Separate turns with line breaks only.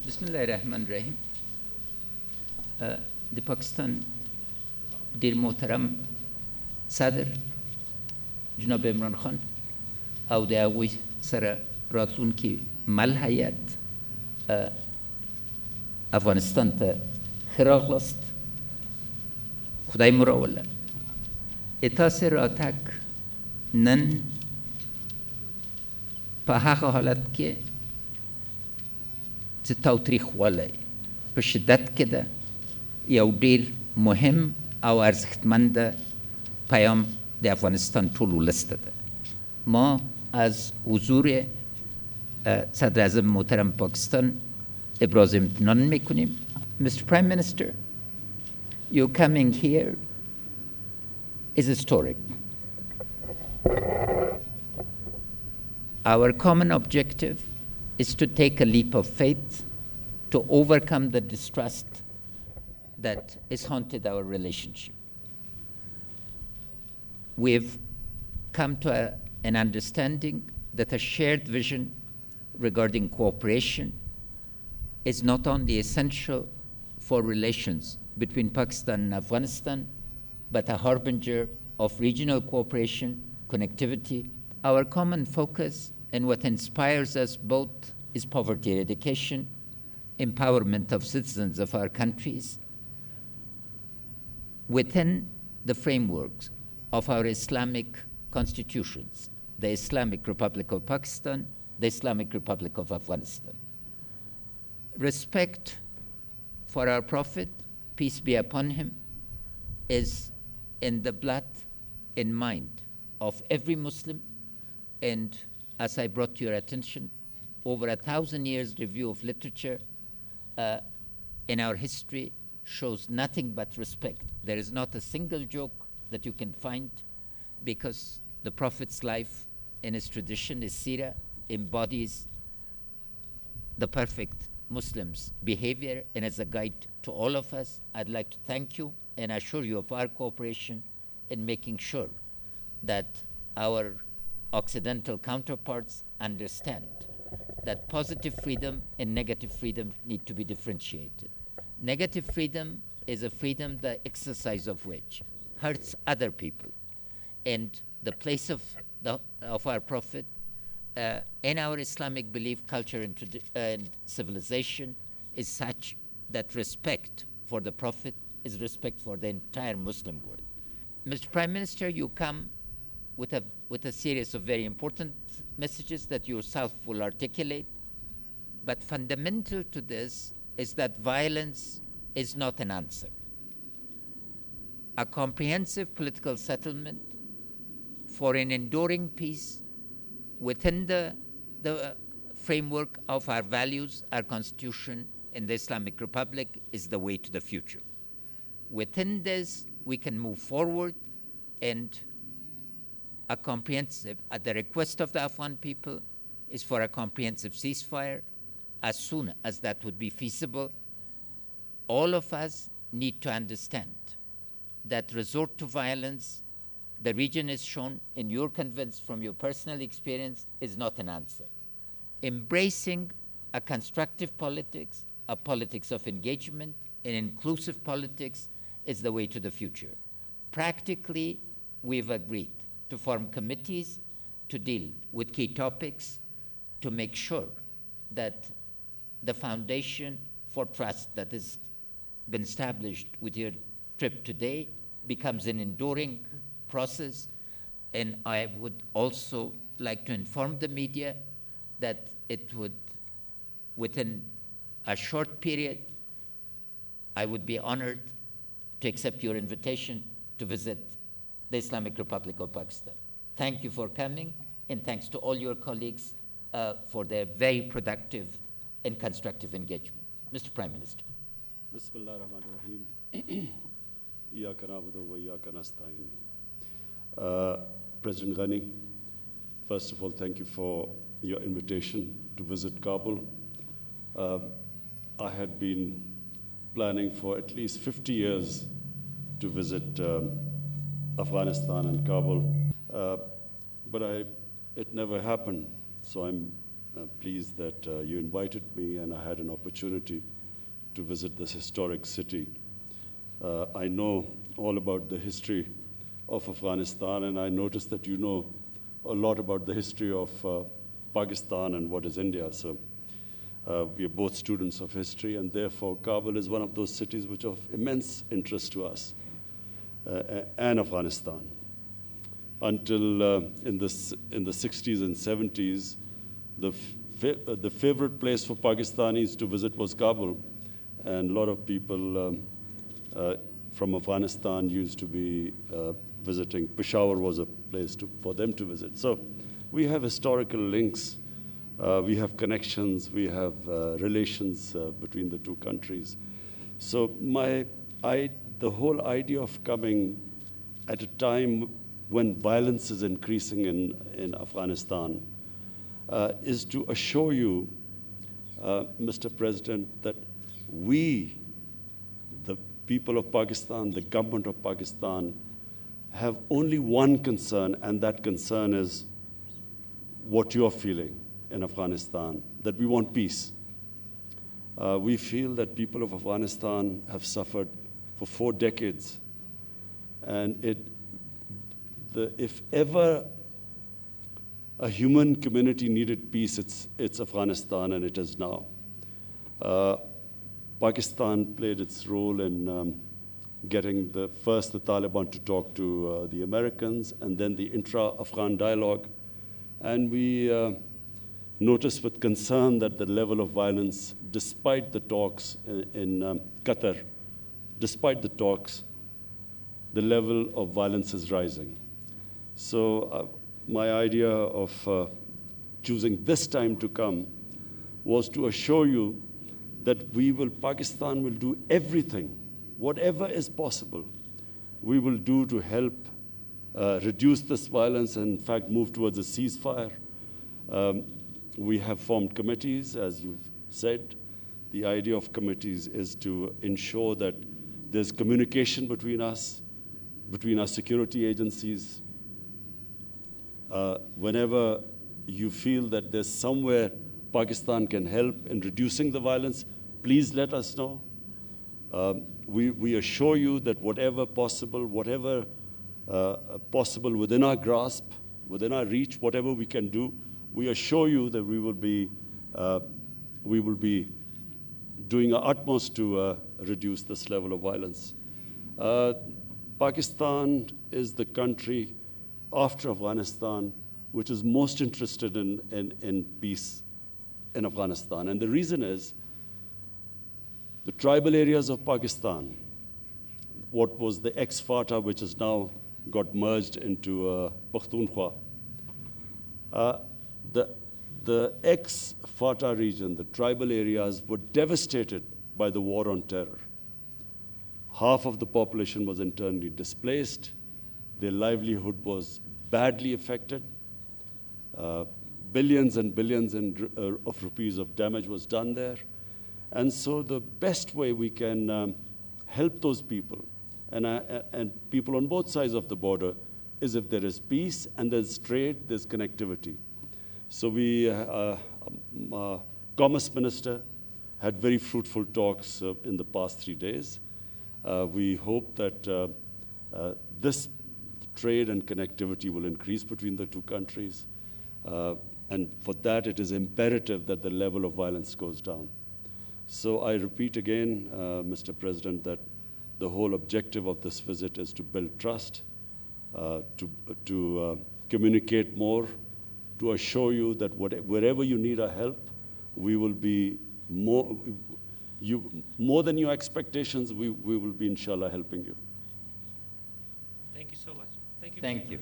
بسم الله الرحمن الرحیم. د پاکستان ډیر محترم صدر جناب عمران خان او د هغوی سره راتلونکي مل هیئت افغانستان ته ښه راغلاست. خدای مو راوله. تاسې راتګ نن په هغه حالت کې چې تاوتریخوالی په شدت کې ده یو ډیر مهم او ارزښتمنده پیام د افغانستان ټول ولس ته ده. ما از حضور صدراعظم محترم پاکستان ابراز امتنان میکنیم. Mr. Prime Minister, your coming here is historic. Our common objective is to take a leap of faith to overcome the distrust that has haunted our relationship. We've come to an understanding that a shared vision regarding cooperation is not only essential for relations between Pakistan and Afghanistan, but a harbinger of regional cooperation, connectivity. Our common focus and what inspires us both is poverty eradication, empowerment of citizens of our countries within the frameworks of our Islamic constitutions, the Islamic Republic of Pakistan, the Islamic Republic of Afghanistan. Respect for our Prophet, peace be upon him, is in the blood and mind of every Muslim, and as I brought to your attention, over 1,000 years review of literature in our history shows nothing but respect. There is not a single joke that you can find, because the Prophet's life and his tradition, his seerah, embodies the perfect Muslim's behavior and as a guide to all of us. I'd like to thank you and assure you of our cooperation in making sure that our Occidental counterparts understand that positive freedom and negative freedom need to be differentiated. Negative freedom is a freedom, the exercise of which hurts other people. And the place of our Prophet in our Islamic belief, culture, and civilization is such that respect for the Prophet is respect for the entire Muslim world. Mr. Prime Minister, you come with a series of very important messages that you yourself will articulate, but fundamental to this is that violence is not an answer. A comprehensive political settlement for an enduring peace within the framework of our values, our constitution, and the Islamic Republic is the way to the future. Within this, we can move forward, and a comprehensive, at the request of the Afghan people, is for a comprehensive ceasefire as soon as that would be feasible. All of us need to understand that resort to violence, the region is shown, and you're convinced from your personal experience, is not an answer. Embracing a constructive politics, a politics of engagement, an inclusive politics is the way to the future. Practically, we've agreed to form committees to deal with key topics to make sure that the foundation for trust that has been established with your trip today becomes an enduring process. And I would also like to inform the media that it would, within a short period, I would be honored to accept your invitation to visit the Islamic Republic of Pakistan. Thank you for coming, and thanks to all your colleagues for their very productive and constructive engagement. Mr. Prime Minister.
Bismillah ar-Rahman ar-Rahim. Iyaka na'budu wa iyaka nasta'in. President Ghani, first of all, thank you for your invitation to visit Kabul. I had been planning for at least 50 years to visit Afghanistan and Kabul, but it never happened. So I'm pleased that you invited me, and I had an opportunity to visit this historic city. I know all about the history of Afghanistan, and I noticed that you know a lot about the history of Pakistan and what is India. So we are both students of history, and therefore Kabul is one of those cities which are of immense interest to us and Afghanistan. Until in the 60s and 70s, the favorite place for Pakistanis to visit was Kabul, and a lot of people from Afghanistan used to be visiting. Peshawar was a place for them to visit. So we have historical links, we have connections, we have relations between the two countries. So the whole idea of coming at a time when violence is increasing in Afghanistan is to assure you, Mr. President, that we, the people of Pakistan, the government of Pakistan, have only one concern, and that concern is what you're feeling in Afghanistan, that we want peace. We feel that people of Afghanistan have suffered for 4 decades, and if ever a human community needed peace, it's Afghanistan, and it is now. Pakistan played its role in getting the Taliban to talk to the Americans, and then the intra-Afghan dialogue. And we noticed with concern that the level of violence, despite the talks in Qatar, despite the talks, the level of violence is rising. So my idea of choosing this time to come was to assure you that Pakistan will do everything, whatever is possible, we will do to help reduce this violence and, in fact, move towards a ceasefire. We have formed committees, as you've said. The idea of committees is to ensure that there's communication between us, between our security agencies. Whenever you feel that there's somewhere Pakistan can help in reducing the violence, please let us know. We assure you that whatever possible within our grasp, within our reach, whatever we can do, we assure you that we will be doing our utmost to reduce this level of violence. Pakistan is the country after Afghanistan which is most interested in peace in Afghanistan. And the reason is the tribal areas of Pakistan, what was the ex-FATA, which has now got merged into Pakhtunkhwa. The ex-FATA region, the tribal areas, were devastated by the war on terror. Half of the population was internally displaced. Their livelihood was badly affected. Billions and billions of rupees of damage was done there. And so the best way we can help those people and people on both sides of the border is if there is peace and there's trade, there's connectivity. So Commerce Minister had very fruitful talks in the past 3 days. We hope that this trade and connectivity will increase between the two countries. And for that, it is imperative that the level of violence goes down. So I repeat again, Mr. President, that the whole objective of this visit is to build trust, to communicate more, to assure you that wherever you need our help, we will be more than your expectations, we will be, inshallah, helping you.
Thank you so much.
Thank you.